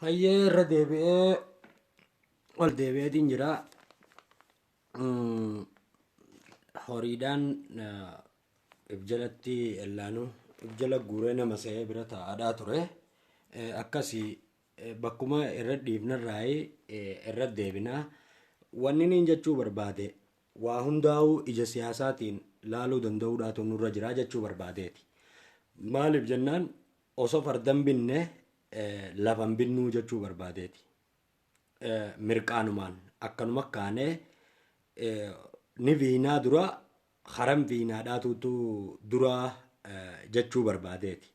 Hayyee irra deebi'ee ol deebi'eetiin jira. Horiidhaan ibjalatti ellaanu ibjala guuree nama se'ee bira taa'aadhaa ture. Akkasii bakkuma irra dhiifnarraayi irra deebinaa. Wanni niin jechuu barbaade waa hundaa'uu ija siyaasaatiin laaluu danda'uudhaatu nurra jiraa jechuu barbaadeeti. Maaliif jennaan osoo fardan binne lafan binnuu jechuu barbaadeeti. Mirqaanumaan akkanuma kaanee ni viinaa dura haram viinaadhaatutu dura jechuu barbaadeeti.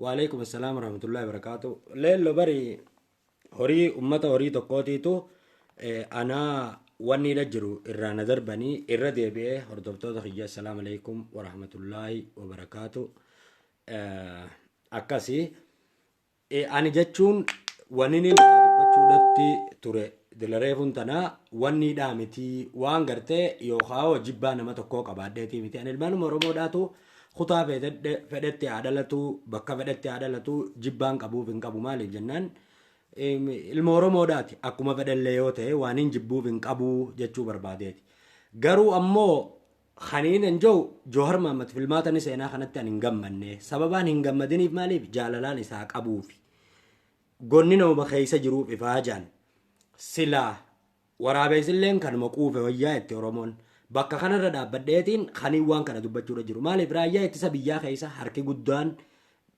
Waalaikum assalaam warahmatullahi wabarakatuh. Leello bari horii ummata horii tokkootiitu anaa wanni ila jiru irraa na darbanii irra deebi'ee hordoftoota kiyya assalaam alaikum warahmatullahi wabarakatuh. Akkasii ani jechuun wanni ni dubbachuudhatti ture dilareefuun tanaa wanni dhaamitii waan gartee yookaan jibbaa nama tokkoo qabaadheetii miti. Ani ilmaanuma Oromoodhaatu kutaa fedhetti haadhalatu bakka fedhetti haadhalatu jibbaan qabuuf hin qabu. Maaliif jennaan ilma Oromoodhaati akkuma fedhallee yoo ta'e waan hin jibbuuf hin qabu jechuu barbaadeeti. Garuu ammoo khaniin hin jiru Jawhar Mohammed filmaatani seenaa kanatti ani hin gammanne. Sababaan hin gammadiniif maaliif jaalalaan isaa qabuufi. Gonni nama keessa jiruuf ifaa jaan silaa waraabeessilleen kanuma quufe wayyaa itti Oromoon bakka kanarra dhaabbadheetiin khanii waan kana dubbachuudha jiru. Maaliif raayyaa ittisa biyyaa keessa harki guddaan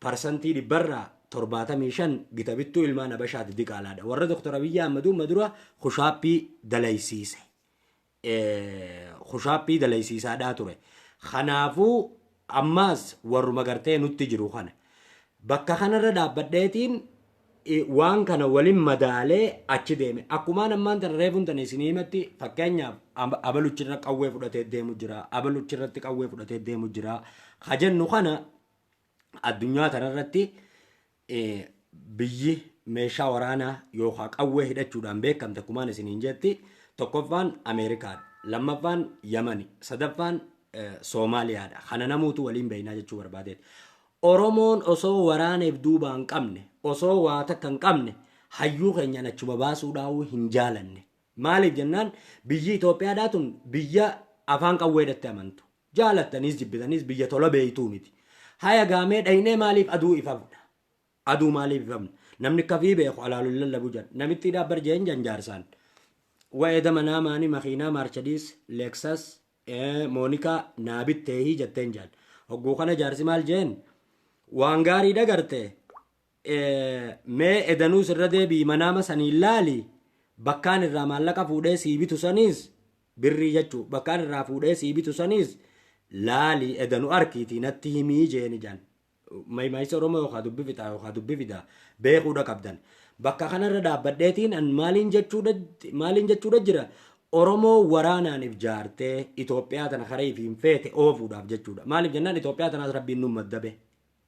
parsantii 75 gita bittuu ilmaan Habashaati diqaalaadha. Warra Dr. Abiy Ahmed madura khushaapii dalaysiise. Khushaapii dalaysiisaadhaa ture. Kanaafuu ammaas warruma gartee nutti jiru kana. Bakka kanarra dhaabbadheetiin waan kana waliin madaalee achi deeme. Akkumaan ammaan tana reefuun tana isinii himatti fakkeenyaaf abaluchirra qawwee fudhatee deemu jira. Abaluchirratti qawwee fudhatee deemu jira. Hajennu kana addunyaa tanarratti biyyi meeshaa waraanaa yookaan qawwee hidhachuudhaan beekamte akkumaan isiniin jetti tokkoffaan Ameerikaadha. Lammaffaan Yamani. Sadaffaan Soomaaliyaadha. Kana namuutu waliin beeynaa jechuu barbaadeeti. Oromoon osoo waraaneef duuba hin qabne osoo waa takka hin qabne hayyuu keenya achuma baasuudhaa'uu hin jaalanne. Maaliif jennaan biyyi Itoophiyaadhaa tun biyya afaan qawwee hidhatte amantu. Jaalattaniis jibbitaniis biyya tola beeytuu miti. Haya gaamee dhaynee maaliif aduu ifamna? Aduu maaliif ifamna? Namni kafii beeku alaaluun lallabu jedha. Namitti dhaabbar jeen janjaarsaan. Wa'ee dama naamaanii makiinaa Maarchadiis, Leeksas, Moonikaa naabitteehii jetteen jaan. Hogguu kana jaarsi maal jeen? Waan gaarii dhagarte mee edanuu sirra deebii manaama sanii laali bakkaan irraa maallaqa fuudhee sii bitu saniis birrii jechuu bakkaan irraa fuudhee sii bitu saniis laali edanuu arkiitii natti himii jeeni jaan. Maayisa Oromoo yookaan dubbi fitaa beekuudha qabdan. Bakka kanarra dhaabbadheetiin an maaliin jechuudha jira Oromoo waraanaan ijaartee Itoophiyaa tana karee fi hin feete oofuudhaaf jechuudha. Maaliif jennaan Itoophiyaa tanaas rabbiin nu maddabe.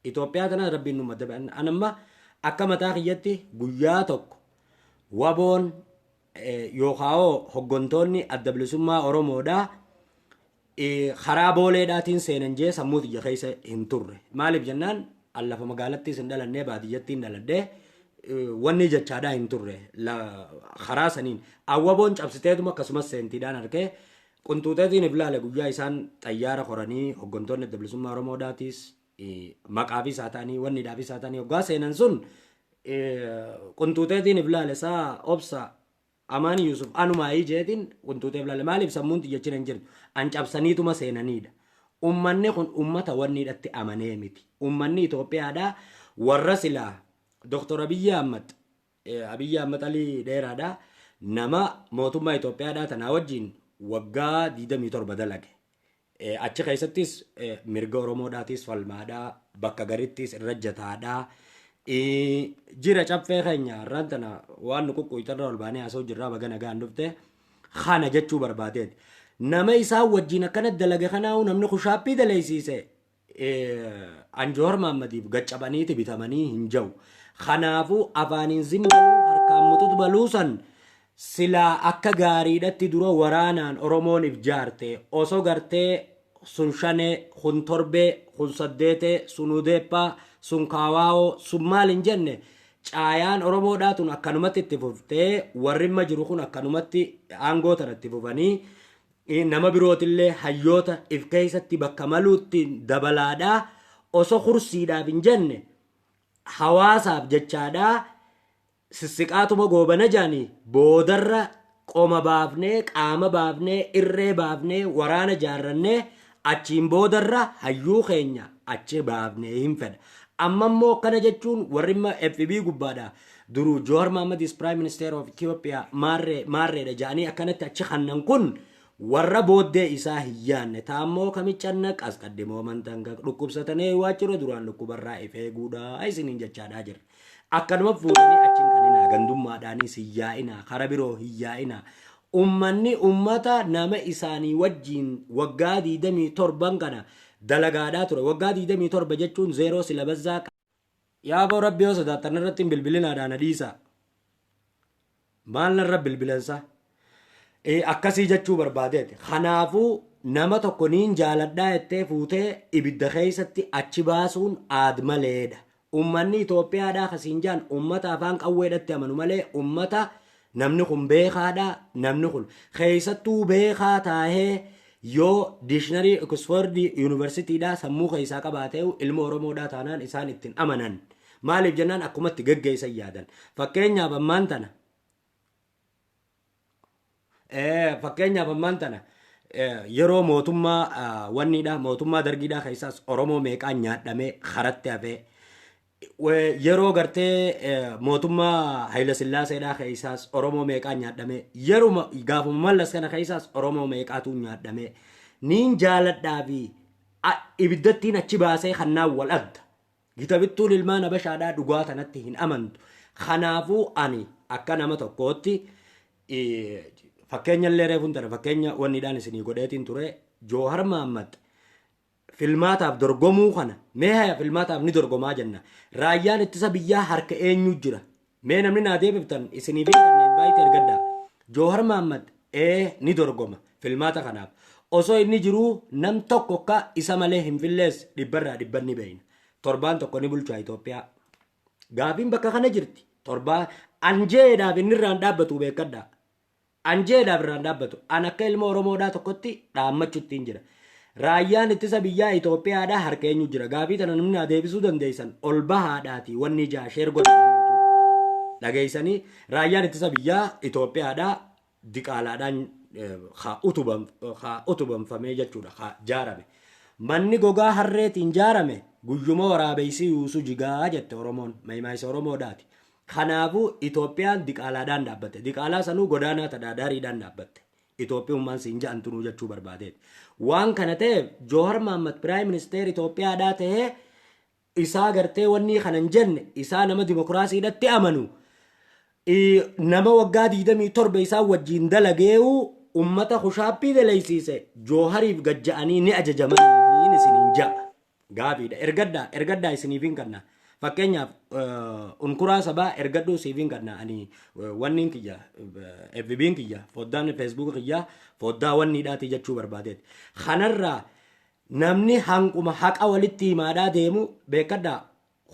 Itoophiyaa tanaas rabbiin nu maddabe. Anamma akka mataa kiyyatti guyyaa tokko waboon yookaan hoggantoonni adda bilisummaa Oromoodhaa karaa booleedhaatiin seenan jee sammuu xiyya keessa hin turre. Maaliif jennaan allafa magaalattis hin dhalannee baadiyyatti hin dhaladhee wanni jechaadhaa hin turre karaa saniin awwaboon cabsiteetuma akkasumas seentiidhaan harkee qunxuuxeetiin iflaale guyyaa isaan xayyaara koranii hoggantoonni adda bilisummaa Oromoodhaatis maqaafii isaa ta'anii wanni dhaafii isaa ta'anii hoggaa seenan sun qunxuuxeetiin iflaale saa obsa Amaani Yusuf anumaayii jeetiin qunxuuxee iflaale maaliif sammuun xiyyachin hin jirtu an cabsaniituma seenaniidha. Ummanni kun ummata wanni dhatti amanee miti. Ummanni Itoophiyaadhaa warra silaa Dr. Abiy Ahmed Ali dheeraadhaa nama mootummaa Itoophiyaadhaa tanaa wajjin waggaa 27 dalage. Achi keessattis mirga Oromoodhaatis falmaadhaa bakka garittis irra jataadhaa. Jira caffee keenya irraan tana waan nu quqquyxarra ol baanee haasa'u jirraa baga nagaan dhufte kana jechuu barbaadeeti. Nama isaa wajjin akkana dalaga kanaa'u namni kushaappii dalaysiise Jawhar Mohammediif gaccabaniiti bitamanii hin jiru. Kanaafuu afaaniin zimmaluu harkaan mututu baluusan silaa akka gaariidhatti dura waraanaan Oromoon ijaarte osoo gartee sun shanee kun torbee kun saddeetee sun udeeppaa sun kaawaa'oo sun maal hin jenne caayaan oromoodhaatun akkanumatti itti fuftee warri amma jiru kun akkanumatti aangoo tanatti fufanii nama birootillee hayyoota if keessatti bakka maluutti dabalaadhaa osoo kursiidhaaf hin jenne hawaasaaf jechaadhaa sissiqaatuma goobana jaanii boodarra qoma baafnee qaama baafnee irree baafnee waraana jaarrannee achiin boodarra hayyuu keenya achi baafnee hin fedha. Amma immoo kana jechuun warri FB gubbaadha duruu Jowaar Mohammed is Prime Minister of Ethiopia maarreedha jaanii akkanatti achi kannan kun warra booddee isaa hin yaanne taammoo kamichanna qasqaddimoo amantan dhukkubsatanii waachirra duraan dhukkubarraa ifee guudhaa isiniin jechaadhaa jirra. Akkanuma fuudhanii achiin kaninaa gandummaadhaanis hin yaa'inaa kara biroo hin yaa'inaa. Ummanni ummata nama isaanii wajjiin waggaa 27 kana dalagaadhaa ture. Waggaa 27 jechuun zeeroo silabazaa yaaboo rabbi yoo sodaattan irratti hin bilbilinaadhaan adiisa. Maal narra bilbilansa? Akkasii jechuu barbaadeeti. Kanaafuu nama tokko niin jaaladhaa jettee fuutee ibidda keessatti achi baasuun aadmaleedha. Ummanni Itoophiyaadhaa kasiin jaan ummata afaan qawweedhatti amanu malee ummata namni kun beekaadha. Namni kun keessattuu beekaa taahee yoo diishinarii Oxford Universityidhaa sammuu keessaa qabaatee ilma Oromoodhaa taanaan isaan ittiin amanan. Maaliif jennaan akkumatti geggeessan yaadan. Fakkeenyaaf ammaan tana yeroo mootummaa wanniidha mootummaa dargiidhaa keessaas Oromoo meeqaan nyaadhamee karatti hafee yeroo gartee mootummaa Hayila Sillaaseedhaa keessaas Oromoo meeqaan nyaadhamee yeruma gaafuma mallas kana keessaas Oromoo meeqaatu nyaadhamee niin jaaladhaa fi ibiddattiin achi baasee kannaan wal adda gitabittuun ilmaan Habashaadhaa dhugaa tanatti hin amantu. Kanaafuu ani akka nama tokkootti fakkeenya illee reefuun tana fakkeenya wanniidhaan isinii godheetiin ture Jowaar Mohammed filmaataaf dorgomuu kana mee haya filmaataaf ni dorgomaa jenna. Raayyaan ittisa biyyaa harka eenyu jira? Mee namni naa deebiftan isinii fi kanneen baay'ee ergaddaa. Jowaar Mohammed ni dorgoma filmaata kanaaf. Osoo inni jiruu nam tokko akka isa malee hin fillees dhibbarraa dhibbanni beeyna. Torbaan tokko ni bulchaa Itoophiyaa. Gaafiin bakka kana jirti. Torbaan anjeedhaaf inni irraan dhaabbatu beekadhaa. Anjeedhaaf irraan dhaabbatu. An akka ilma Oromoodhaa tokkotti dhaammachuutti hin jira. Raayyaan ittisa biyyaa Itoophiyaadhaa harka eenyu jira? Gaafii tana namni adeebisuu dandeessan ol bahaadhaati wanni jaasheer godhamu dhageessanii raayyaan ittisa biyyaa Itoophiyaadhaa diqaalaadhaan utubamfamee jechuudha jaarame. Manni gogaa harreetiin jaarame guyyuma waraabeysi yuusu jigaa jette Oromoon maymaayisa Oromoodhaati. Kanaafuu Itoophiyaan diqaalaadhaan dhaabbatte. Diqaalaa sanuu godaanaa tadaadaariidhaan dhaabbatte. Itoophiyummaan siin ja'antunuu jechuu barbaadeeti. Waan kana ta'eef Jowaar Mohammed Prime Minister Itoophiyaadhaa ta'ee isaa gartee wanni kanan jenne isaa nama dimokiraasiidhatti amanu nama waggaa 27 isaa wajjiin dalageewu ummata kushaappii daleeysiise Jowaariif gajja'anii ni ajajamanii isiniin ja'a. Gaafiidha. Ergaddaa isiniifin kannaa. Fakkeenyaaf unkuraa sabaa ergadhuu siifin kannaa ani wanniin kiyya FB'n kiyya foddaan Facebook kiyya foddaa wanniidhaati jechuu barbaadeeti. Kanarraa namni hanquma haqa walitti himaadhaa deemu beekadhaa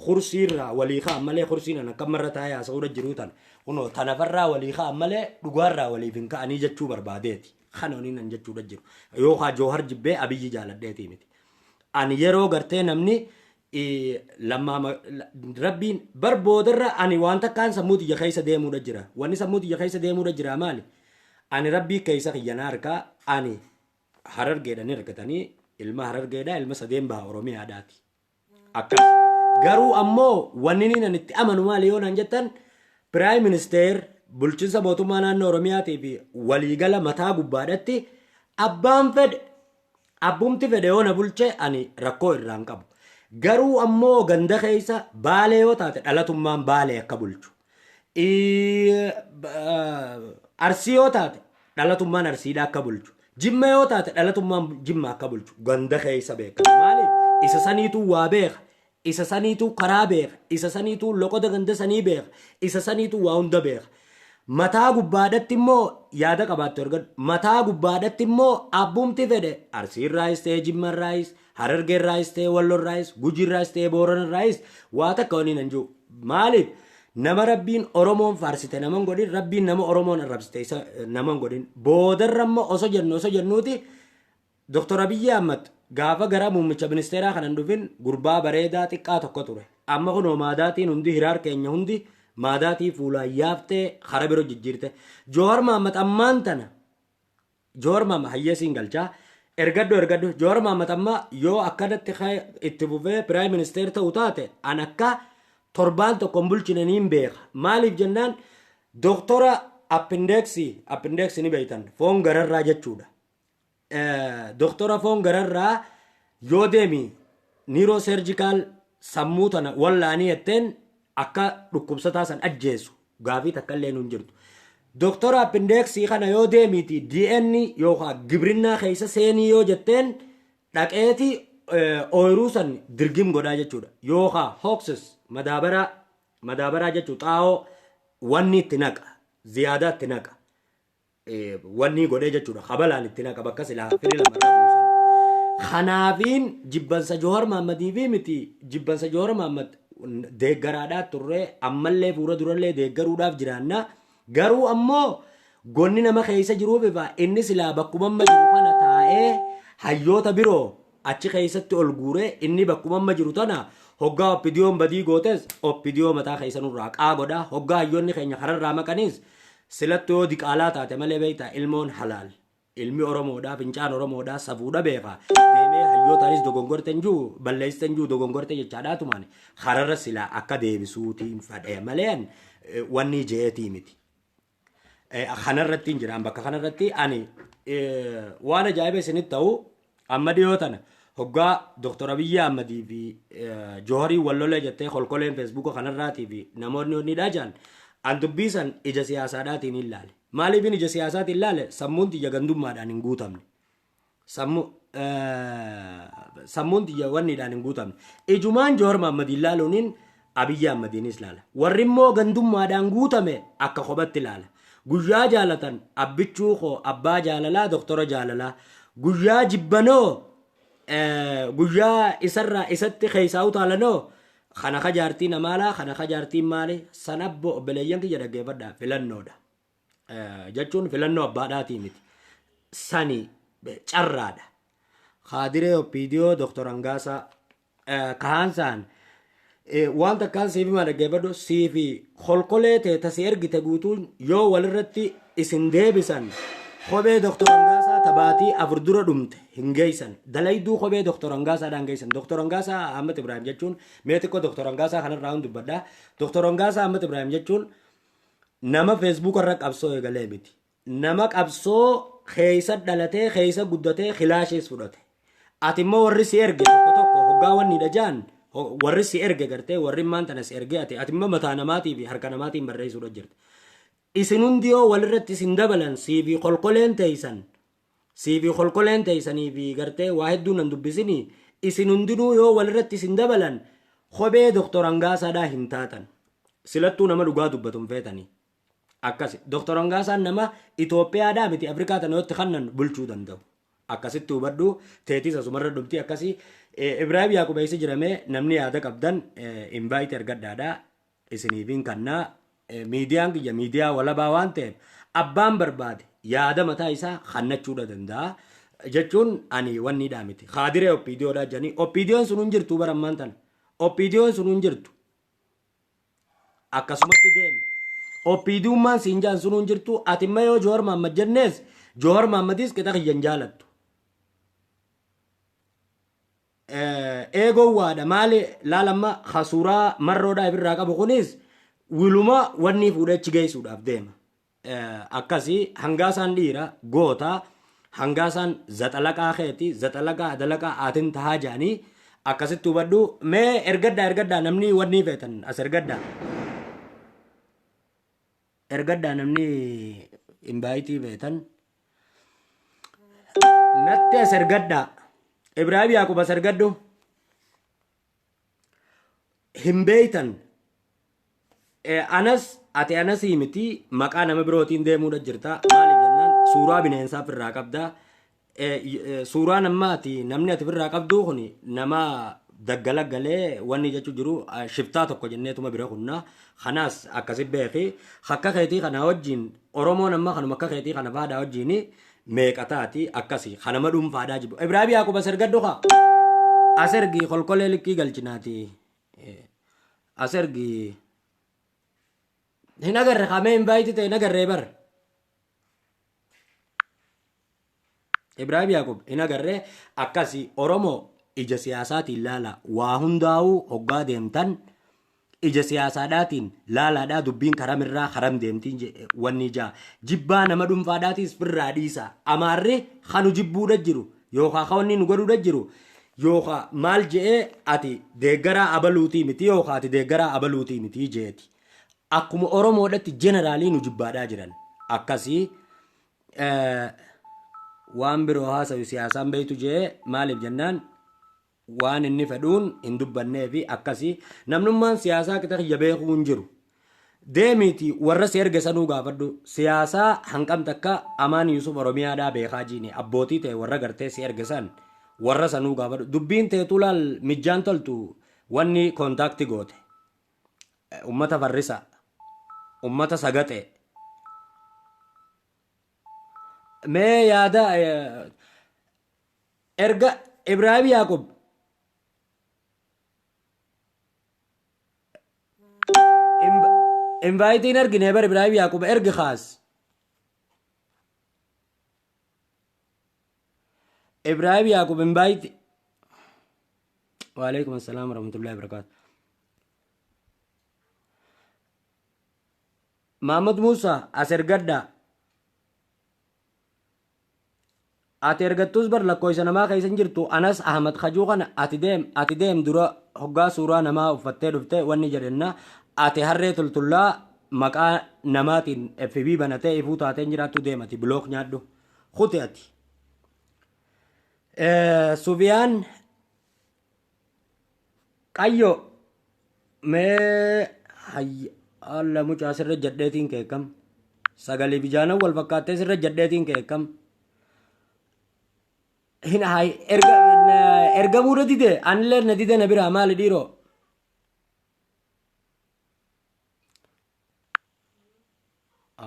kursiirraa walii ka'an malee kursiin akka marra taa'ee haasa'uudha jiruutan kunoo tanafarraa walii ka'an malee dhugaarraa waliif hin ka'anii jechuu barbaadeeti. Kana waniin jechuudha jiru. Yookaan Jowaar jibbee Abiyyi jaaladheetii miti. Ani yeroo gartee namni lamma rabbiin barboodarra ani waan takkaan sammuu tiyya keessa deemuudha jira. Wanni sammuu tiyya keessa deemuudha jira maali? Ani rabbii keessa kiyyana harkaa ani Harargeedhaan argatanii ilma Harargeedhaa ilma sadeen baha Oromiyaadhaati. Akkas garuu ammoo wanni inni itti amanu maali yoo naan jettan Prime Minister bulchiinsa mootummaa naannoo Oromiyaatii fi waliigala mataa gubbaadhatti abbaan fedhe abbumti fedhe yoo na bulche ani rakkoo irraan qabu. Garuu ammoo ganda keessa Baalee yoo taate dhalatummaan Baalee akka bulchu. Arsii yoo taate dhalatummaan Arsiidhaa akka bulchu. Jimma yoo taate dhalatummaan Jimma akka bulchu. Ganda keessa beeka. Maaliif? Isa saniituu waa beeka. Isa saniituu karaa beeka. Isa saniituu loqoda ganda sanii beeka. Isa saniituu waa hunda beeka. Mataa gubbaadhatti immoo yaada qabaattu argatu. Mataa gubbaadhatti immoo abbumti fedhe Arsiirraayis ta'ee Jimmarraayis Harargeerraayis ta'ee Wallorraayis Gujiirraayis ta'ee Booranarraayis waa takka waliin hin jiru. Maaliif? nama rabbiin oromoon faarsite naman godhin rabbiin nama oromoon arrabsite isa naman godhin boodarramma osoo jennuuti Dr. Abiy Ahmed gaafa gara muummicha ministeeraa kanan dhufin gurbaa bareedaa xiqqaa tokko ture amma kunoo maadaatiin hundi hiraar keenya hundi maadaatii fuulaan yaaftee hara biroo jijjiirte Jowaar Mohaammed ammaan tana Jowaar Mohaammed hayyeesiin galchaa ergaddo Jowaar Mohaammed amma yoo akkanatti itti fufee piraayim ministeer ta'u taate an akka torbaan tokkon bulchinaniin beeka maaliif jennaan doktora appindeeksii ni beeytan foon gararraa jechuudha doktora foon gararraa yoo deemi niirooserjikaal sammuu tana wallaanii jetteen akka dhukkubsataa san ajjeesu gaafii takka illee nun jirtu doktora appindeeksii kana yoo deemiti DN yookaan gibrinnaa keessa seenii yoo jetteen dhaqeeti ooyiruu san dirgim godhaa jechuudha yookaan hooksis madaabaraa jechuudha xaa'oo wanni itti naqa ziyaadaa itti naqa wanni godhee jechuudha habalaan itti naqa bakka silaa firii lamarraa buusan kanaafiin jibbansa Jowaar Mohaammadii fi miti jibbansa Jowaar Mohaammed deeggaraadhaa turre ammallee fuula durallee deeggaruudhaaf jiraanna garuu ammoo gonni nama keessa jiruuf inni silaa bakkuma jiru kana taa'ee hayyoota biroo achi keessatti ol guure inni bakkuma jiru tana hoggaa oppidiyoon badii gootes oppidiyoo mataa keessa nurraa qaagodha hoggaa hayyoonni keenya kararraa maqaniis silatti yoo diqaalaa taate malee beektaa ilmoon halaal ilmi oromoodhaa fincaan oromoodhaa safuudha beeka deemee hayyootaanis dogongorten juu balleessiten juu dogongorte jechaadhaatumaan kararra silaa akka deebisuutiin fadhee maleen wanni jeetii miti kanarratti hin jiraan bakka kanarratti ani waan ajaa'iba isinitti ta'u amma dhiyoo tana hoggaa Dr. Abiy Ahmedii fi Johaarii wallolee jettee kolkoleen feesbuuka kanarraatii fi namoonni onni dhaajaan an dubbisan ija siyaasaadhaatiin ilaale maaliifin ija siyaasaatiin ilaale sammuun tiyya gandummaadhaan hin guutamne sammuun tiyya wanniidhaan hin guutamne ijumaan Jowaar Mohaammed ilaaluuniin Abiy Ahmediinis ilaala warri immoo gandummaadhaan guutame akka kophatti ilaala guyyaa jaalatan abbichuu koo abbaa jaalalaa doktora jaalalaa guyyaa jibbanoo guyyaa isarraa isatti keessaa utaalanoo kana kajaartii namaalaa kana kajaartiin maali sanabbo obboleeyyan kiyya dhaggeeffadhaa filannoodha jechuun filannoo abbaadhaatii miti sani carraadha Khaadiree Oppiidiyoo Dr. Angaasaa kaansaan waan takkaan siifi maa dhaggeeffadhu siifi kolkolee ta'e tasii ergite guutuun yoo walirratti isin deebisan kophee Dr. Angaasaa tabaatii afur dura dhumte hin geessan dalayduu kophee Dr. Angaasaadhaan geessan Dr. Angaasaa Ahmed Ibrahim jechuun mee xiqqoo Dr. Angaasaa kanarraa hun dubbadhaa Dr. Angaasaa Ahmed Ibrahim jechuun nama Facebook irra qabsoo eegalee miti nama qabsoo keessa dhalatee keessa guddatee khilaashees fudhate ati immoo warri si erge tokko hoggaa wanni dhajaan warri si erge gartee warri maantana si erge ati immoo mataa namaatii fi harka namaatiin barreessuudha jirti isin hundiyoo walirratti isin dabalan siifi kolkoleen teeysanii fi gartee waa hedduu nan dubbisinii isin hundinuu yoo walirratti isin dabalan kophee Dr. Angaasaadhaa hin taatan silattuu nama dhugaa dubbatuun feetanii akkasi Dr. Angaasaan nama Itoophiyaadhaa miti Afrikaa tanootti kannan bulchuu danda'u akkasitti hubadhu teetis asumarra dhufti akkasii Ibrahim Yaaqubeessi jiramee namni yaada qabdan invite ergadhaadhaa isiniifiin kannaa miidiyaan kiyya miidiyaa walabaa waan ta'eef abbaan barbaade yaada mataa isaa kannachuudha danda'a jechuun ani wanniidhaa miti Khaadiree Oppiidiyoodhaa jedhanii Oppiidiyoon sun hin jirtu barammaan tana Oppiidiyoon sun hin jirtu akkasumatti deemi Oppiidiyummaan siin jaan sun hin jirtu ati immoo yoo Jowaar Mohaammed jennees Jowaar Mohaammadis qixa kiyyan jaalattu eegowwaadha maali laalamma hasuuraa marroodhaa ibirraa qabu kunis wiluma wanni fuudhachi geessuudhaaf deema akkasii hangaasaan dhiira goota hangaasaan zaxalaqaa keeti zaxalaqaa adalaqaa aatin tahaa jaanii akkasitti hubadhu mee ergaddaa namni wanni feetan as ergaddaa namni imbaayitii feetan natti as ergaddaa Ibrahim Yaaqub as ergaddu hin beeytan anas ati anasii miti maqaa nama birootiin deemuudha jirta maaliif jennaan suuraa bineensaaf irraa qabda suuraa namaati namni ati irraa qabdu kun nama daggala galee wanni jechu jiru shiftaa tokko jenneetuma bira kunna kanaas akkasi beeki akka keetii kana wajjin oromoon amma kanuma akka keetii kana faadaa wajjin meeqataati akkasi kanama dhuunfaadhaa jibu Ibraahim Yaaqub asirgadhu haa asirgi kolkolee likkii galchinaati asirgi hin agarre kamee hin baay'iti ta'e hin agarree bar Ibraahim Yaaqub hin agarree akkasi oromoo ija siyaasaatiin laala waa hundaa'uu hoggaa deemtan ija siyaasaadhaatiin laalaadhaa dubbiin karamirraa karam deemtiin wanni ijaa jibbaa nama dhuunfaadhaatiis birraa dhiisa amaarri kanu jibbuudha jiru yookaan kawanni nu godhuudha jiru yookaan maal je'ee ati deeggaraa abaluutii miti yookaan ati deeggaraa abaluutii miti jeeti akkuma oromoodhatti jeneraalii nu jibbaadhaa jiran akkasii waan biroo haasawu siyaasaan beeytu jee maaliif jennaan waan inni fedhuun hin dubbannee fi akkasii namnummaan siyaasaa kita kiyya beekuu hin jiru deemiti warra si erge sanuu gaafadhu siyaasaa hanqam takka amaan Yusuf Oromiyaadhaa beekaa jiini abbootii ta'e warra gartee si erge san warra sanuu gaafadhu dubbiin teetu laal mijjaan toltu wanni kontaakti goote ummata farrisa ummata sagaxe mee yaada erga Ibraahim Yaaqub invite ergine bar Ibraahim Yaaqub ergi khaas Ibraahim Yaaqub invite wa alaykum assalam wa rahmatullahi wa barakatuh Mahmud Musa asirgadda ati ergattus bar lakkoysa namaa keeysan jirtu Anas Ahmad Khajuu kana ati deem dura hoggaa suuraa namaa uffattee dhufte wanni jedhenna ati harree tultullaa maqaa namaatiin FB banatee ifuu taateen jiraattu deemati bilook nyaadhu kuti ati Sufiyaan qayyo mee alla mucaa sirra jadheetiin keekam sagalee bijaanan wal fakkaattee sirra jadheetiin keekam hin hay erga buuda dide anillee na dide na biraa maali dhiiroo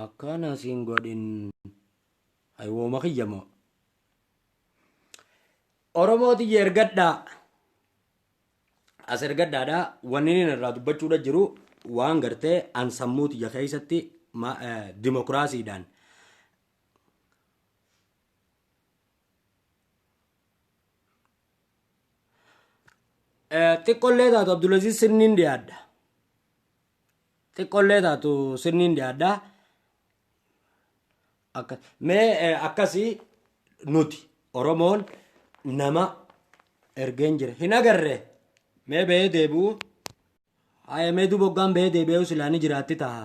akkana siin godhin haywooma kiyyamoo oromooti ergadhaa as ergadhaadhaa wanni inni irraa dubbachuudha jiru waan gartee an sammuuti ya keessatti dimokiraasiidhaan xiqqollee taatu Abdulaziz sirniin dhiyaadha xiqqollee taatu sirniin dhiyaadha mee akkasii nuti oromoon nama ergeen jira hin agarre mee bee deebi'u haya mee duboggaan bee deebi'u silaani jiraatti ta'a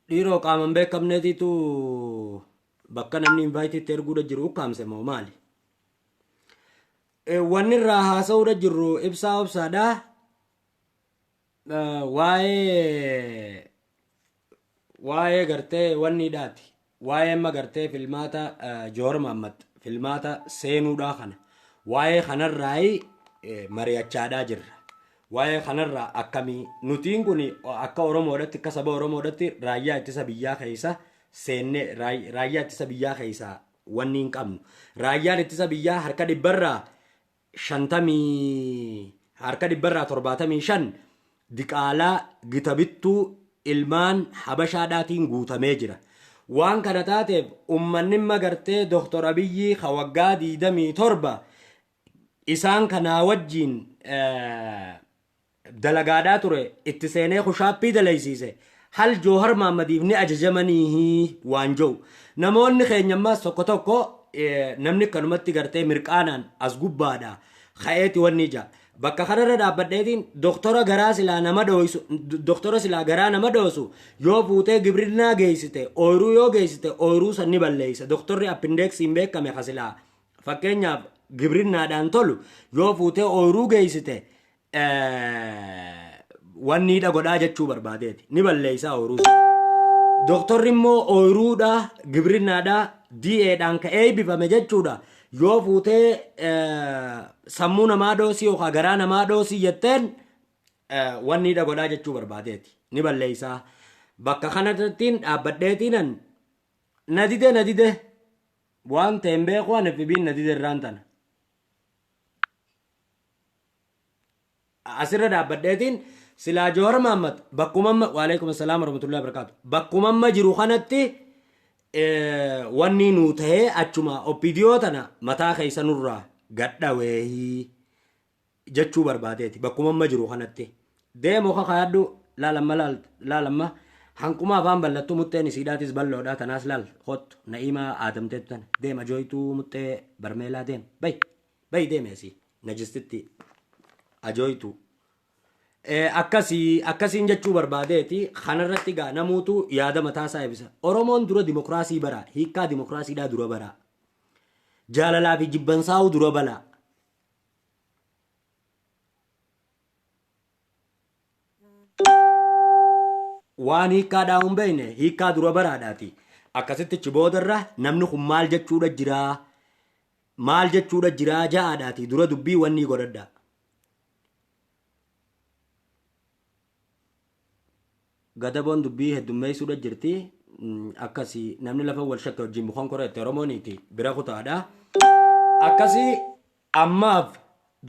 dhiiroo qaaman beekamneetiitu bakka namni invayitiitti erguudha jiru ukkaamse moo maali wanni irraa haasa'uudha jirru ibsaa obsaadha waa'ee gartee wanniidhaati waa'ee amma gartee filmaata Joor Mahammad filmaata seenuudhaa kana waa'ee kanarraayi mari'achaadhaa jirra waa'ee kanarraa akkamii nutiin kun akka oromoodhatti akka saba oromoodhatti raayyaa ittisa biyyaa keessa seenne raayyaa ittisa biyyaa keessa wanni hin qabnu raayyaan ittisa biyyaa harka dhibbarraa 75 diqaalaa gitabittuu ilmaan habashaadhaatiin guutamee jira waan kana taateef ummanni magartee Dr. Abiyyi waggaa 27 isaan kanaa wajjiin dalagaadhaa ture itti seenee kushaappii dalaysiise hal Joohar Mahmadiif ni ajajamanii waan jiru namoonni keenyammaas tokko namni kanumatti gartee mirqaanaan as gubbaadha ka'eeti wanni ija bakka kanarra dhaabbadheetiin doktora garaa silaa nama dhoosu doktora silaa garaa nama dhoosu yoo fuutee gibrinaa geessite ooyiruu yoo geessite ooyiruu sanni balleeysa doktorri appindeeksiin beekame kasilaa fakkeenyaaf gibrinaadhaan tolu yoo fuutee ooyiruu geessite wanni dha godhaa jechuu barbaadeeti ni balleeysaa ooyiruu doktorri immoo ooyiruudha gibrinnaadha DA'dhaan ka'ee eebbifame jechuudha yoo fuutee sammuu namaa doosii yookaan garaa namaa doosii jetteen wanni dha godhaa jechuu barbaadeeti ni balleeysaa bakka kanattiin dhaabbadheetiinan nadide waan ta'een beeku waan FB'n nadide irraan tana asirra dhaabbadheetiin silaa Jowaar Mohaammed bakkumamma waalaikum assalaam warahmatullahi wabarakatuh bakkumamma jiru kanatti wanni nuu ta'ee achuma opidiyoo tana mataa keessanurraa gadhaweehii jechuu barbaadeeti bakkumamma jiru kanatti deemoo kakaadhu laalamma hanquma afaan ballattuu mutteen isiidhaatis balloodhaa tanaas laal hottu na'imaa aadamteettan deema jooytuu muttee barmeelaa deem bay deemeesi najistitti ajooytu akkasiin jechuu barbaadeeti kanarratti gaa namuutu yaada mataasaa ibsa oromoon dura dimokiraasii bara hiikkaa dimokiraasiidhaa dura bara jaalalaa fi jibbansaa'uu dura bala waan hiikkaadhaa hin beekne hiikkaa dura baraadhaati akkasittichi boodarra namni kun maal jechuudha jiraa ja'aadhaati dura dubbii wanni godhadha gadaboon dubbii heddummeessuudha jirti akkasii namni lafa wal shakka wajjin mukaan korate oromooniiti bira kutaadha akkasii ammaaf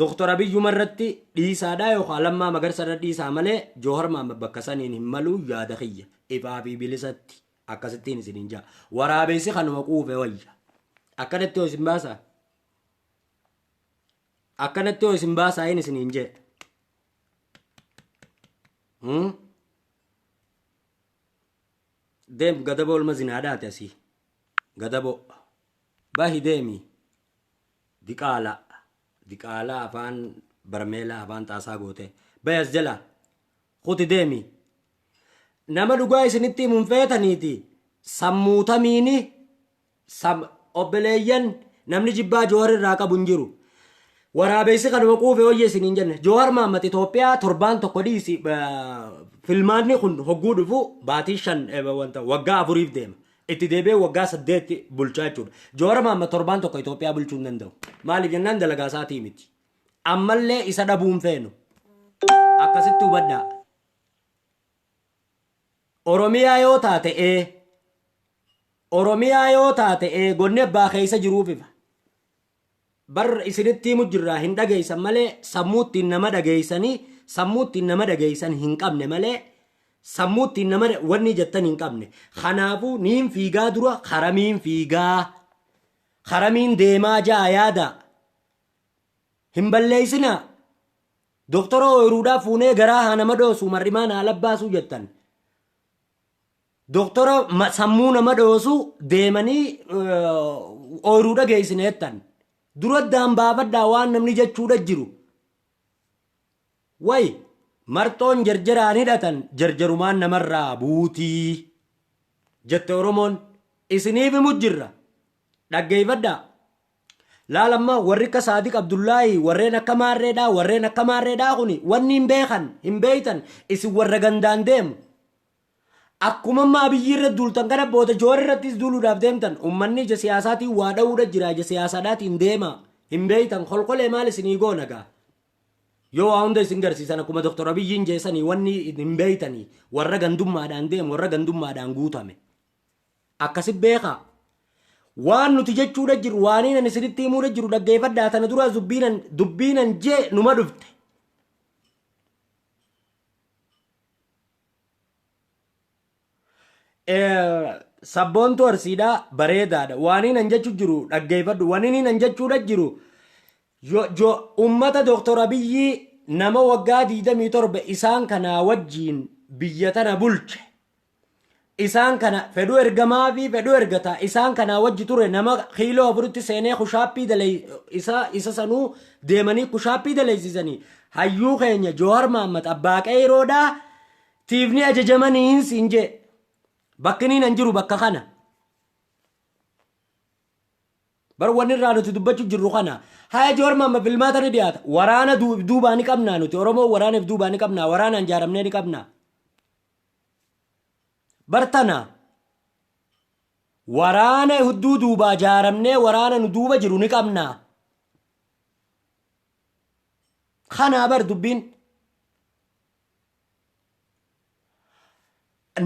Dr. Abiyyuu marratti dhiisaadha yookaan Lammaa Magarsaadha dhiisaa malee Jowaar Mohaammed bakka saniin hin malu yaada kiyya ifaa fi bilisatti akkasittiin isin jaa waraabessi kanuma quufe wayya akkanatti isin baasa hin isin jee deem gadaboo olma zinaadhaati asii gadaboo bahi deemi diqaala afaan barmeela afaan xaasaa goote bayas jala kuti deemi nama dhugaa isinitti himuun feetaniiti sammuutamiini obbeleeyyan namni jibbaa Jowaar irraa qabu hin jiru waraabessi kanuma quufe wayya isiniin jenne Jowaar Mohaammed Itoophiyaa torbaan tokko dhiisi filmaanni kun hogguu dhufu baatii 5 waggaa 4 deema itti deebi'ee waggaa 8 bulchaa jechuudha Jowaar Mohaammed torbaan tokko Itoophiyaa bulchuu hin danda'u maaliif jennaan dalagaa isaatii miti ammallee isa dhabuun feenu akkasitti hubadhaa Oromiyaa yoo taate gonni abbaa keessa jiruufifa bar isinitti himu jirraa hin dhageeysan malee sammuuttiin nama dhageeysan hin qabne malee sammuuttiin nama wanni jettan hin qabne kanaafuu niin fiigaa dura karamiin deemaa jaa yaada hin balleeysinaa doktora ooyiruudhaa fuunee garaa haa nama dhoosu marrimaan haa labbaasuu jettan doktora sammuu nama dhoosu deemanii ooyiruudha geeysineettan dura daanbaafadhaa waan namni jechuudha jiru way marxoon jarjaraan hidhatan jarjarumaan namarraa buutii jette oromoon isiniif himu jirra dhaggeeffadhaa laalamma warri akka Saadiq Abdullaahi warreen akka maarreedhaa kuni wanni hin beeytan isin warra gandaan deemu akkuma ammaa biyyi irra duultan kana booda Jowaar irrattis duuluudhaaf deemtan ummanni ija siyaasaatiin waa dha'uudha jira ija siyaasaadhaatiin deema hin beeytan kolkolee maal isinii goonagaa yoo waa hunda isin garsiisan akkuma Dr. Abiyyiin jeessanii wanni hin beeytanii warra gandummaadhaan deemu warra gandummaadhaan guutame akkasi beekaa waan nuti jechuudha jiru waaniin isinitti himuudha jiru dhaggeeffadhaa tana dura dubbiinan jee numa dhufte sabboontu arsiidhaa bareedaadha waaniin an jechuu jiru dhaggeeffadhu waaniin an jechuudha jiru ummata Dr. Abiyyii nama waggaa 27 isaan kanaa wajjiin biyya tana bulche isaan kana fedhu ergamaa fi fedhu ergataa isaan kanaa wajji ture nama kiiloo 4tti seenee kushaappii isa sanuu deemanii kushaappii daleessisanii hayyuu keenya Jowaar Mohaammed abbaa qeeroodhaa tiifni ajajamanii hin siinjee bakkiniin an jiru bakka kana bar wanni irraa nuti dubbachuu jirru kana haa joorma amma filmaata ni dhiyaata waraana duubaa ni qabnaa nuti oromoo waraanaaf duubaa ni qabnaa waraanaan jaaramnee ni qabnaa bartana waraana hudduu duubaa jaaramnee waraana nu duuba jiru ni qabnaa kanaa bar dubbiin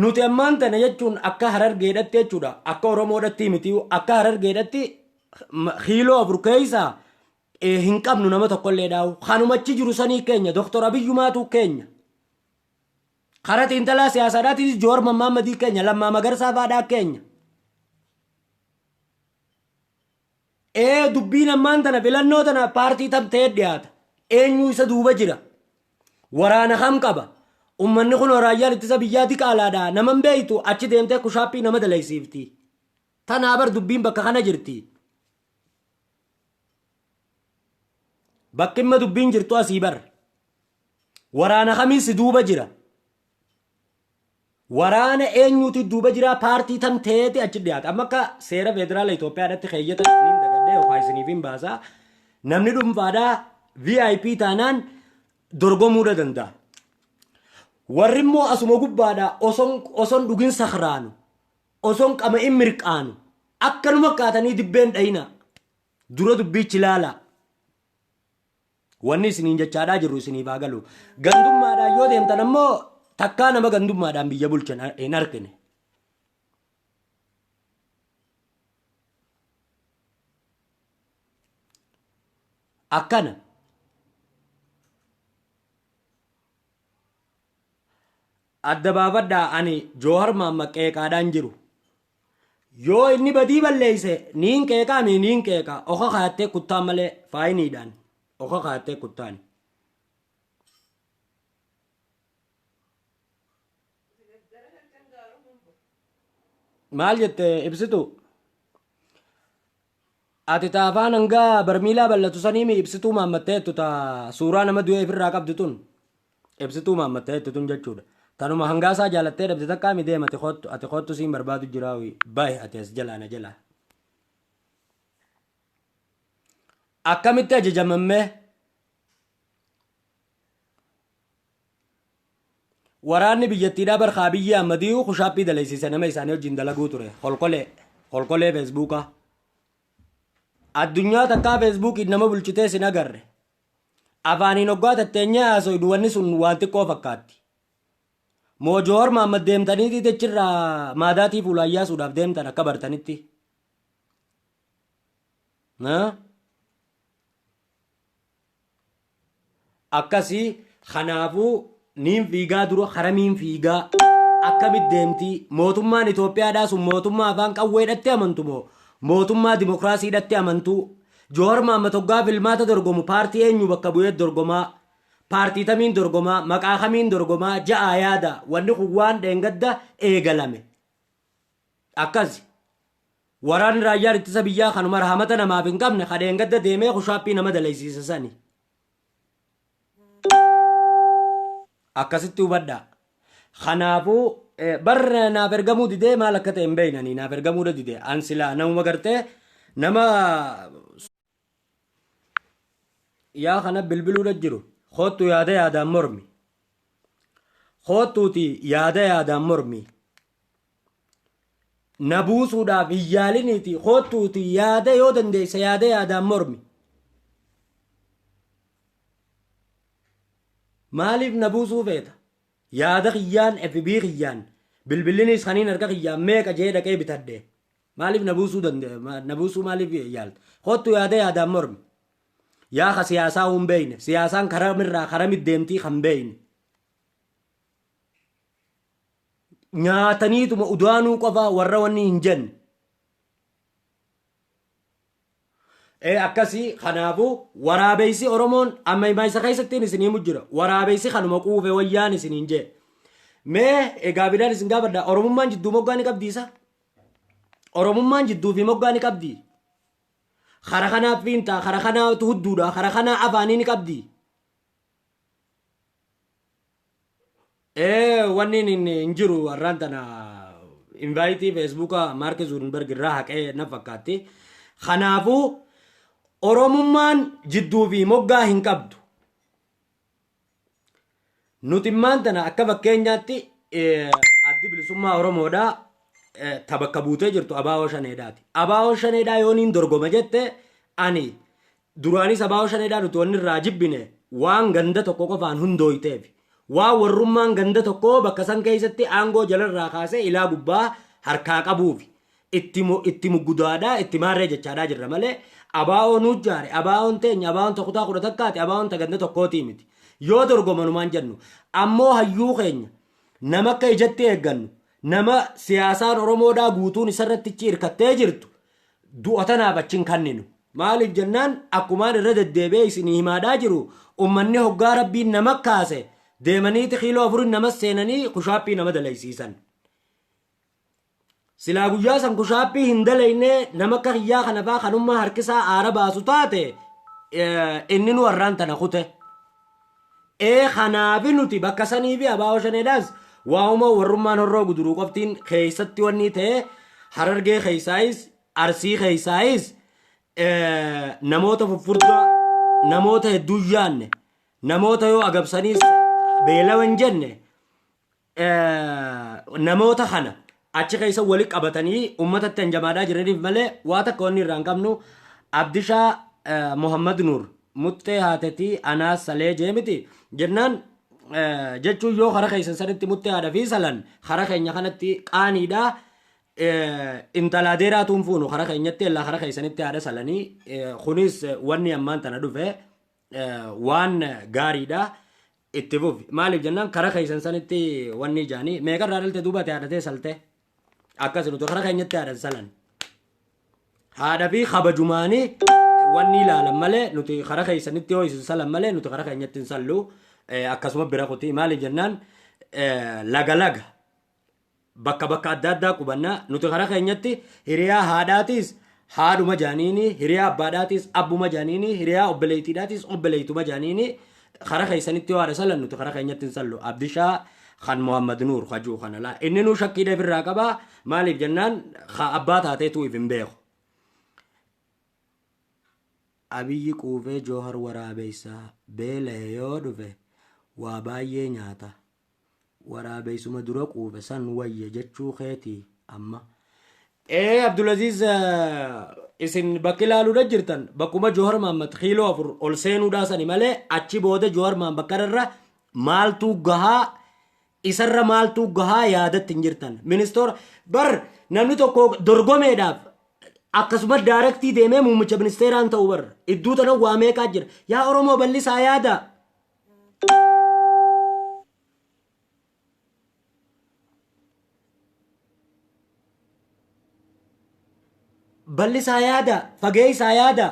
nuti ammaan tana jechuun akka Harargeedhatti jechuudha akka Oromoodhatti miti akka Harargeedhatti hiiloo afur keeysaa hin qabnu nama tokkollee dhaawu kanumachi jiru sanii keenya Dr. Abiyyumaatu keenya karaa xiinxalaa siyaasaadhaatis Jowaar Mohammadii keenya Lammaa Magarsaa faadhaa keenya dubbiin ammaan tana filannoo tana paartii tamtee dhiyaata eenyu isa duuba jira waraana kam qaba ummanni kun raayyaan ittisa biyyaatti qaalaadha naman beeytu achi deemtee kushaappii nama dalaysiifti tanaa bar dubbiin bakka kana jirti bakki imma dubbiin jirtu asii bar waraana kamiisi duuba jira waraana eenyuuti duuba jira paartii tamteeti achi dhiyaata amma akka seera federaala Itoophiyaadhatti keeyyata niin dagadhee yookaan isiniifin baasaa namni dhuunfaadhaa VIP taanaan dorgomuu danda'a warri immoo asuma gubbaadhaa osoon dhugin sakraanu osoon qama'in mirqaanu akkanuma kaatanii dibbeen dhayina dura dubbiichi ilaala wanni isiniin jechaadhaa jirru isiniif haa galu gandummaadhaan yoo deemtan ammoo takkaa nama gandummaadhaan biyya bulchan hin argine akkana adda baafadhaa ani Jowaar Mohammad qeeqaadhaan jiru yoo inni badii balleeyse niin qeeqaa mi niin qeeqaa oka kaayattee kuttaan malee faayiniidhaan oka kaayattee kuttaan maal jette ibsitu ati taafaan hangaa barmiilaa bal'atu saniimi ibsituu maammatteettu taa suuraa nama du'ee ofirraa qabdu tun ibsituu maammatteettu tun jechuudha tanuma hangaasaa jaalattee dhabde takkaa mi deema ati kottu siin barbaadu jiraawi bahe ati as jalaana jala akkamitti ajajamammee waraanni biyyattiidhaa barkaa biyya ammadii kushaappii dalaysiise nama isaanii wajjin dalaguu ture holkolee feesbuukaa addunyaa takkaa feesbuukiin nama bulchitee sin agarre afaaniin hoggaa tatteenyaa haasoydu wanni sun waan xiqqoo fakkaatti moo Jowaar Mohammad deemtaniiti jechirraa maadaatii fuulaayyaasuudhaaf deemtan akka bartanitti akkasii kanaafuu niin fiigaa dura haramiin fiigaa akkamit deemtii mootummaan Itoophiyaadhaa sun mootummaa afaan qawweedhatti amantu moo mootummaa dimokiraasiidhatti amantuu Jowaar Mohammad hoggaa filmaata dorgomu paartii eenyu bakka bu'ee dorgomaa paartii tamiin dorgomaa maqaa kamiin dorgomaa ja'a yaada wanni kun waan dheengadda eegalame akkasi waraan raayyaan ittisa biyyaa kanuma rahamata namaaf hin qabne ka dheengadda deemee kushaappii nama dalaysiisa sani akkasitti hubadhaa kanaafuu barra naaf ergamuu didee maal akka ta'e hin beeynanii naaf ergamuu didee an silaa namuma gartee nama yaa kana bilbiluudha jiru kootu yaadaan mormi kootuuti yaadaan mormi na buusuudhaaf hin yaaliniiti kootuuti yaada yoo dandeessa yaadaan mormi maaliif na buusuu feeta yaada kiyyaan FB kiyyaan bilbilinis kaniin harka kiyyaan meeqa jee dhaqee bitadhe maaliif na buusuu maaliif yaalta kootu yaadaan mormi yaa ka siyaasaa hin beeyne siyaasaan karamirraa karamit deemtii kan beeyne nyaataniituma udaanuu qofaa warra wanni hin jenne akkasii kanaafuu waraabeysi Oromoon amma himaa isa keessattiin isiniimu jira waraabeysi kanuma quufe wayyaan isiniin jee mee gaafidhaan isin gaafadha Oromummaan jidduu moggaa ni qabdiisa Oromummaan jidduu fi moggaa ni qabdi kara kanaaf fiintaa kara kanaatu hudduudha kara kanaa afaanii ni qabdi wanni hin jiru warraan tana invaayitii feesbuuka Maark Zuurenberg irraa haqee na fakkaatti Kanaafuu Oromummaan jidduu fi moggaa hin qabdu. Nuti maantana akka fakkeenyaatti addi bilisummaa Oromoodhaa tabakka buutee jirtu Abaawoo Shaneedhaati. Abaawoo Shaneedhaa yooniin dorgoma jette ani duraanis Abaawoo Shaneedhaa nuti wanni irraa jibbine waan ganda tokko qofaan hundooyteef waan warrummaan ganda tokko bakka san keessatti aangoo jalarraa kaasee ilaa gubbaa harkaa qabuuf itti muggudaadhaa itti maarree jechaadhaa jirra malee Abaawoo nuut jaare Abaawoon teenya Abaawoon tokkotaa kudha takkaati Abaawoon ta ganda tokkootii miti. Yoo dorgomanumaan jennu ammoo hayyuu keenya nama akka ijatti eeggannu nama siyaasaan Oromoodhaa guutuun isarratti hirkattee jirtu du'atanaaf achiin kanninu. Maaliif jennaan akkumaan irra deddeebi'ee isinii himaadhaa jiru ummanni hoggaa rabbiin nama kaase deemaniiti kiiloo 4 nama seenanii kushaappii nama dalaysiisan. Silaa guyyaa san kushaappii hin dalayne nama akka hiyyaa kanafaa kanummaa harkisaa aara baasu taate inni nu warraan tana kute. Kanaafi nuti bakka sanii fi Abaawoo Shaneedhaas waa'uma warrummaan horroo guduruu qoftiin keessatti wanni ta'e Harargee keessaayis Arsii keessaayis namoota furfurdaa namoota hedduu yaanne namoota yoo agabsaniis beelawan jenne namoota kana achi keessa wali qabatanii ummatatti hanjamaadhaa jiraniif malee waa takka wanni irraan qabnu Abdishaa Muhammad Nuur muttee haatati anaas salee jeemiti jennaan jechuun yoo kara keessan sanitti muttee haadha fi salan kara keenya kanatti qaaniidhaa intalaa deeraatuun fuunu kara keenyatti illaa kara keessanitti haadha salanii kunis wanni ammaan tana dhufe waan gaariidhaa itti fufi. Maaliif jennaan kara keessan sanitti wanni jaanii meeqarraa dhalte duubate haadhatee salte akkas nuti kara keenyatti haadha salan haadha fi kabajumaanii wanni ilaalan malee nuti kara keessanitti yoo isin salan malee nuti kara keenyatti hin sallu akkasuma bira kuti. Maaliif jennaan laga bakka bakka adda addaa qubannaa nuti kara keenyatti hiriyaa haadhaatis haadhuma jaaniini hiriyaa abbaadhaatis abbuma jaaniini hiriyaa obboleettiidhaatis obboleettuma jaaniini kara keessanitti yoo haadha salan nuti kara keenyatti hin sallu. Abdishaa kan Muhammad Nuur hajuu kana laa inni nu shakkii dhabirraa qabaa. Maaliif jennaan abbaa taateetu if hin beeku. Abiyyi quufee Joohar waraabeysaa beela'e yoo dhufe waa baay'ee nyaata. Waraabeysuma dura quufe san wayya jechuu keetii amma. Abdulaziz isin bakki ilaaluudha jirtan bakkuma Joohar Mahammad kiiloo 4 ol seenuudhaa sani malee achi booda Joohar Mahammad bakkarra maaltuu gahaa isarra maaltuu gahaa yaadatti hin jirtan. Ministeera bar namni tokko dorgomeedhaaf akkasuma daarektii deemee muummicha ministeeraan ta'u bar idduu tana waa meeqaa jira yaa Oromoo bal'isaa yaada. Bal'isaa yaada fageessaa yaada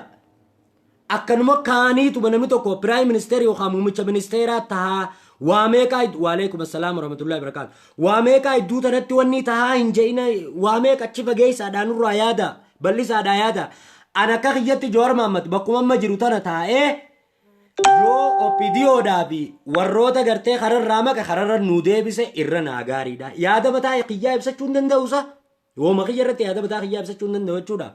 akkanuma kaaniitu namni tokko piraayim ministeerii yookaan muummicha ministeeraa tahaa waa meeqaa waalaikum assalaam warahmatullahi wabarakatuh waa meeqaa idduu tanatti wanni tahaa hin je'ina waa meeqa achi fageessaadhaan nurraa yaada bal'isaadhaa yaada. Ana akka kiyyatti Jawar Mahammad bakkuma amma jiru tana taa'ee yoo opidiyoodhaa fi warroota gartee kararraa maqa kararra nuu deebise irra naa gaariidha. Yaada mataa kiyyaa ibsachuu hin danda'usa yooma kiyya irratti yaada mataa kiyyaa ibsachuu hin danda'u jechuudha.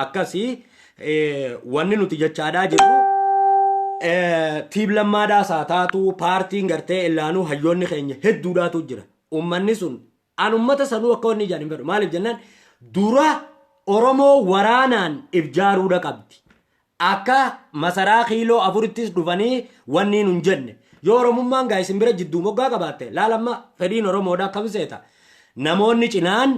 Akkasii wanni nuti jechaadhaa jirru tiib lammaadhaa isaa taatu paartiin gartee illaanuu hayyoonni keenya hedduudhaatu jira. Uummanni sun an ummata sanuu akka wanni ijaan hin fedhu. Maaliif jennaan dura Oromoo waraanaan ibjaaruudha qabdi. Akka masaraa kiiloo 4 dhufanii wanni nun jenne. Yoo Oromummaan gaa isin bira jidduu moggaa qabaatte laalamma fedhiin Oromoodhaa akkam seeta. Namoonni cinaan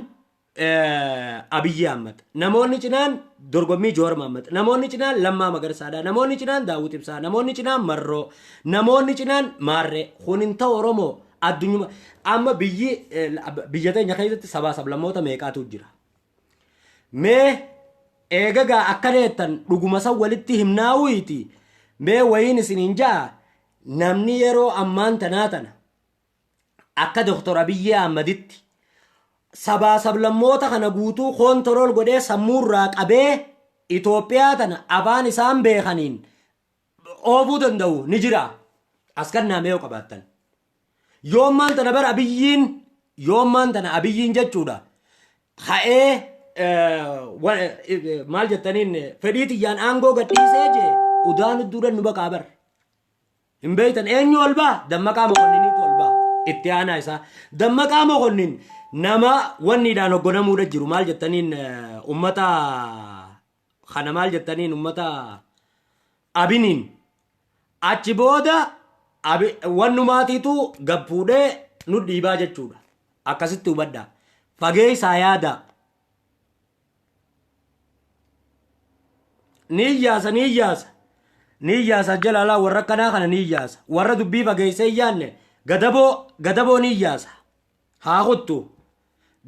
Abiyyi Ahmad, namoonni cinaan dorgommii Jawar Mahammad, namoonni cinaan Lammaa Magarsaadha, namoonni cinaan Daawit Ibsaa, namoonni cinaan Marroo, namoonni cinaan Maarree. Kunin ta'u Oromoo addunyaa amma biyya teenya keessatti sabaa sablammoota meeqaatu jira. Mee eegagaa akka deettan dhuguma san walitti himnaawuiti. Mee wayiin isiniin ja'a namni yeroo ammaan tanaa tana akka Dr. Abiyyi Ahmaditti sabaa sablammoota kana guutuu koontarool godhee sammuurraa qabee Itoophiyaa tana afaan isaan beekaniin oofuu danda'u ni jira. Askannaa mee qabaattan. Yoommaan tana bara Abiyyiin jechuudha. ha'ee maal jettaniin fedhii tiyyaan aangoo gadhiisee jee udaan duran nu baqaa bar hin beeytan eenyu ol baa Dammaqaa Mokonniiniitu ol baa itti aanaa isaa Dammaqaa Mokonniin nama wanniidhaan hoggonamuudha jiru maal jettaniin ummata kana maal jettaniin ummata abiniin achi booda wannumaatiitu gabfuudhee nu dhiibaa jechuudha akkasitti hubadhaa fageessaa yaada ni iyyaasa jalaalaa warra akkanaa kana ni iyyaasa warra dubbii fageessee iyyaanne gadaboo ni iyyaasa haa kuttu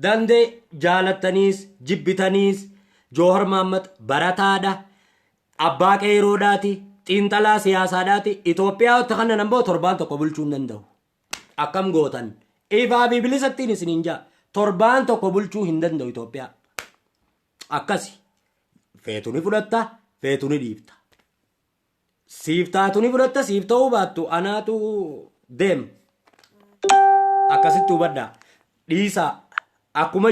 dandee jaalattaniis jibbitaniis Jawhar Mohammad barataadha abbaa qeeroodhaati xiinxalaa siyaasaadhaati Itoophiyaa kana namboo torbaan tokko bulchuu hin danda'u akkam gootan ifaa bibilisattiin isiniin jaa torbaan tokko bulchuu hin danda'u Itoophiyaa akkasi feetu ni fudhatta feetu ni dhiifta siif taatu ni fudhatta siif ta'uu baattu anaatu deem akkasitti hubadhaa dhiisaa akkuma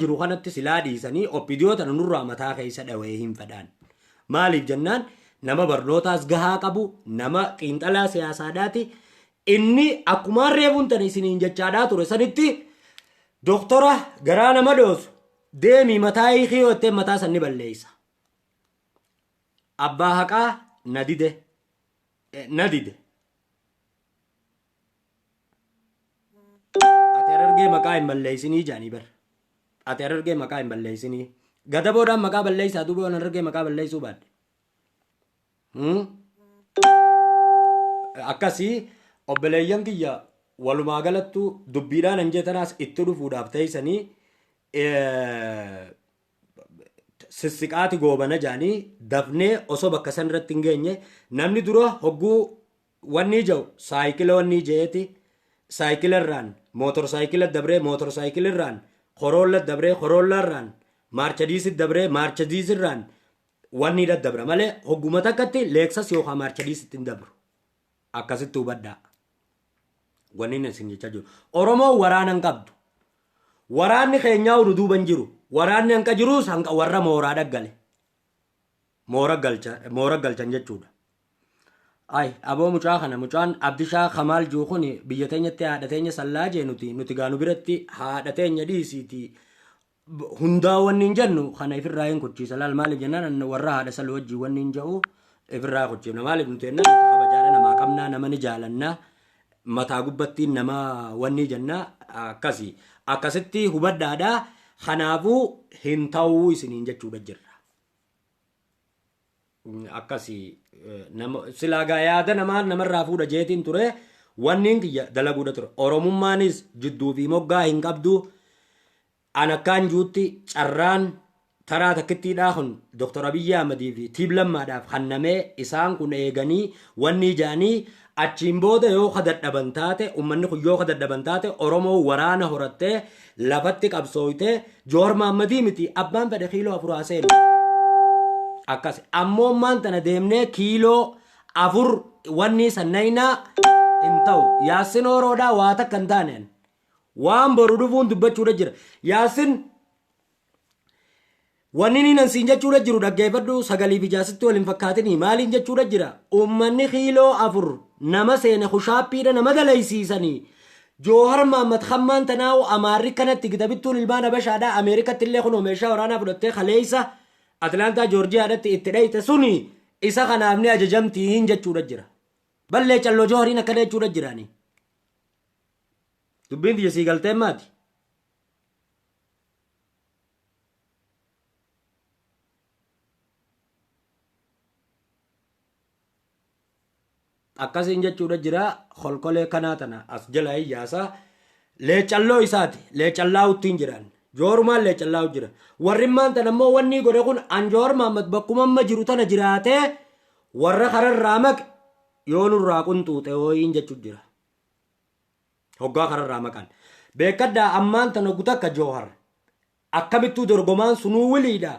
jiru kanatti silaa dhiisanii oppidiyoota nurraa mataa keessa dhawee hin fedhaan maaliif jennaan nama barnootaas gahaa qabu nama xiinxalaa siyaasaadhaati inni akkuma reefuun tan isiniin jechaadhaa ture sanitti doktora garaa nama dhoosu deemii mataa hiikii yootteen mataa sanni balleeysa abbaa haqaa na dide ati argee maqaa hin balleeysinii jaanii bar ati argee maqaa hin balleeysinii gadaboodhaan maqaa balleeysaa duuba waan argee maqaa balleeysuu baadde akkasii obboleeyyan kiyya walumaa galattu dubbiidhaan hin jeetanaas itti dhufuudhaaf teeysanii sissiqaati goobana jaanii dafnee osoo bakka san irratti hin geenye namni dura hogguu wanni jau saayikila wanni jeeti saayikilarraan mootor saayikila dabree mootor saayikilirraan koroolla dabree koroollaarraan maarchadiisit dabree maarchadiisirraan wanni daddabra malee hogguma takkatti leeksas yookaan maarchadiisitti hin dabru akkasitti hubadhaa wanni isin jechaa jiru Oromoo waraana hin qabdu waraanni keenyaa uru duuban jiru waraanni hanqa jiruus hanqa warra mooraa dhaggale moora galchan jechuudha ay aboo mucaa kana mucaan Abdishaa Kamaal Juukun biyya teenyatti haadha teenya sallaa jee nuti gaanu biratti haadha teenya dhiisiiti hundaa wanni hin jennu kana ifirraa hin kuchiisa laal maaliif jennaan warra haadha sal wajjii wanni hin jedhu ifirraa kuchiifna maaliif nuti jennaan kabajaadha namaa qabnaa nama ni jaalannaa mataa gubbattiin nama wanni jennaa akkasitti hubadhaadhaa kanaafuu hin ta'uu isiniin jechuudha jirra akkasii silaagaa yaada namarraa fuudha jeetiin ture wanniin kiyya dalaguudha ture Oromummaanis jidduu fi moggaa hin qabdu an akkaan juutti carraan taraa takkittiidhaa kun Dr. Abiyyi Ahmadii fi Tiib Lammaadhaaf hannamee isaan kun eeganii wanni jaanii achiin booda yoo kadadhaban taate ummanni kun yoo kadadhaban taate Oromoo waraana horattee lafatti qabsooytee Jawhar Mohammadii miti abbaan fedhe kiiloo 4 seenu akkas ammoo maantana deemnee kiiloo 4 wanni sannaynaa hin ta'u yaasin oroodhaa waa takka hin taaneen waan boru dhufuun dubbachuudha jira yaasin wanni ni nan siin jechuudha jiru dhaggeeffadhu sagalii fi jaasitti waliin fakkaatinii maaliin jechuudha jira ummanni kiiloo 4 nama seene kushaappiidha nama dalaysiisanii Jawhar Mohammad Khammaan tanaawu Amaarri kanatti kitabittuun ilmaan Habashaadhaa Ameerikatti illee kun meeshaa waraanaa fudhattee kaleeysa Atlaantaa Joorjiyaadhaatti itti dhayte suni isa kanaaf ni ajajamtiin jechuudha jira ballee calloo Jawhariin akkana jechuudha jiraani dubbiin tiyya sii galteen maati akkasiin jechuudha jira kolkolee kanaa tana as jala iyyaasa leecalloo isaati leecallaa uttiin jiran Jawharumaan leecallaa jira warrimmaan tan ammoo wanni godhe kun an Jawhar Mohammad bakkuma amma jiru tana jiraatee warra kararraa maq yoo nurraa qunxuuxe hooyiin jechuudha jira hoggaa kararraa maqan beekaddaa ammaan tan hoggu takka Jawhar akkamittuu dorgomaan sunuu wiliidha